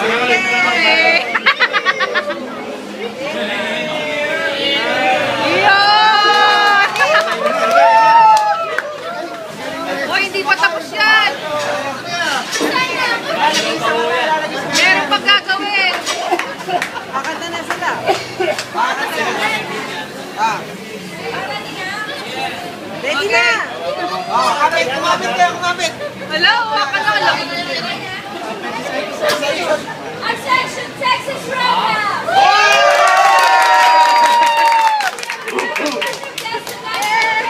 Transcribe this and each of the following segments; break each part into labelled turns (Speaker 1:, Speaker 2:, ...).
Speaker 1: Hoy, hindi pa tapos yan. Meron pang gagawin.
Speaker 2: Kakanta na sila. Ready na! Kumapit kayo, kumapit!
Speaker 1: Hello, makanalo.
Speaker 3: Attention, Texas Roadhouse!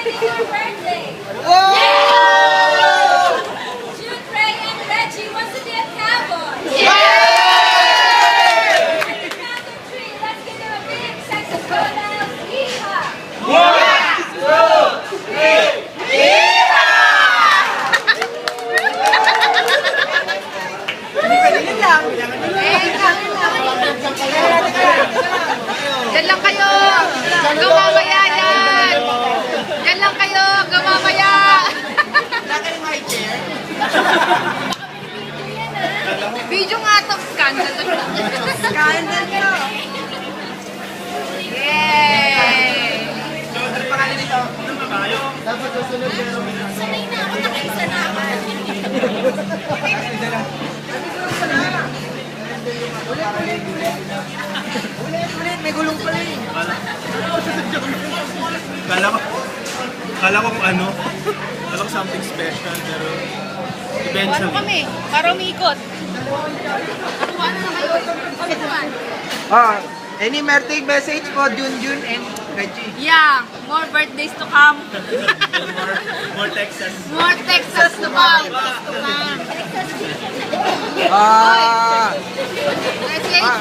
Speaker 3: It's your birthday! Jude, Ray, and Reggie wants to be a cowboy! Count to three, let's give them a big Texas Roadhouse yeehaw!
Speaker 2: Yun lang.
Speaker 1: Diyan lang kayo. Gumamaya yan. Diyan lang kayo. Gumamaya. Video nga to. Scandal to.
Speaker 2: Scandal to.
Speaker 1: Yay!
Speaker 2: Ano pangalan nito?
Speaker 3: Sanay na ako, nakaisa na ako.
Speaker 2: Ulit, may gulong pala eh.
Speaker 4: Kala ko kung ano, kala ko something special, pero
Speaker 1: Ano
Speaker 4: eventually.
Speaker 1: kami? Para umikot. Ano na kayo?
Speaker 2: Any birthday message for Junjun and Reggie?
Speaker 1: Yeah, more birthdays to come.
Speaker 4: More Texas.
Speaker 1: More Texas to come.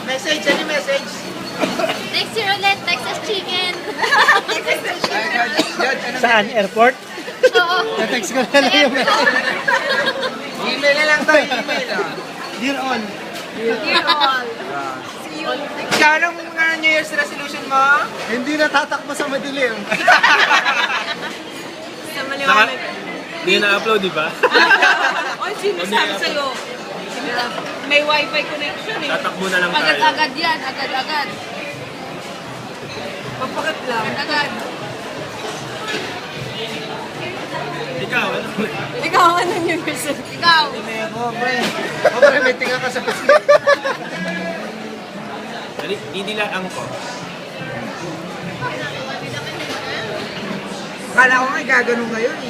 Speaker 2: Message, any message?
Speaker 3: Next year ulit, Texas Chicken!
Speaker 2: Judge, ano
Speaker 5: Saan? Airport?
Speaker 3: Oo.
Speaker 5: Na-text ko na lang yung
Speaker 2: Email na lang tayo, email
Speaker 5: Dear all.
Speaker 1: Dear all.
Speaker 2: Ikaw, anong New Year's resolution mo?
Speaker 5: Hindi natatakbo sa madilim.
Speaker 2: Sa maliwanag.
Speaker 4: Hindi na-upload, di ba?
Speaker 1: Oy, sino sabi sa'yo? May wifi connection eh.
Speaker 4: Tatakbo na lang tayo.
Speaker 1: Agad-agad yan, agad-agad.
Speaker 2: Papakat lang.
Speaker 1: Agad.
Speaker 4: Ikaw, ano?
Speaker 1: Ikaw, ano yung gusto? Ikaw.
Speaker 5: Pre, may tinga ka sa pisngi.
Speaker 4: Hindi lang ko.
Speaker 2: Akala ko nga gaganon kayo eh.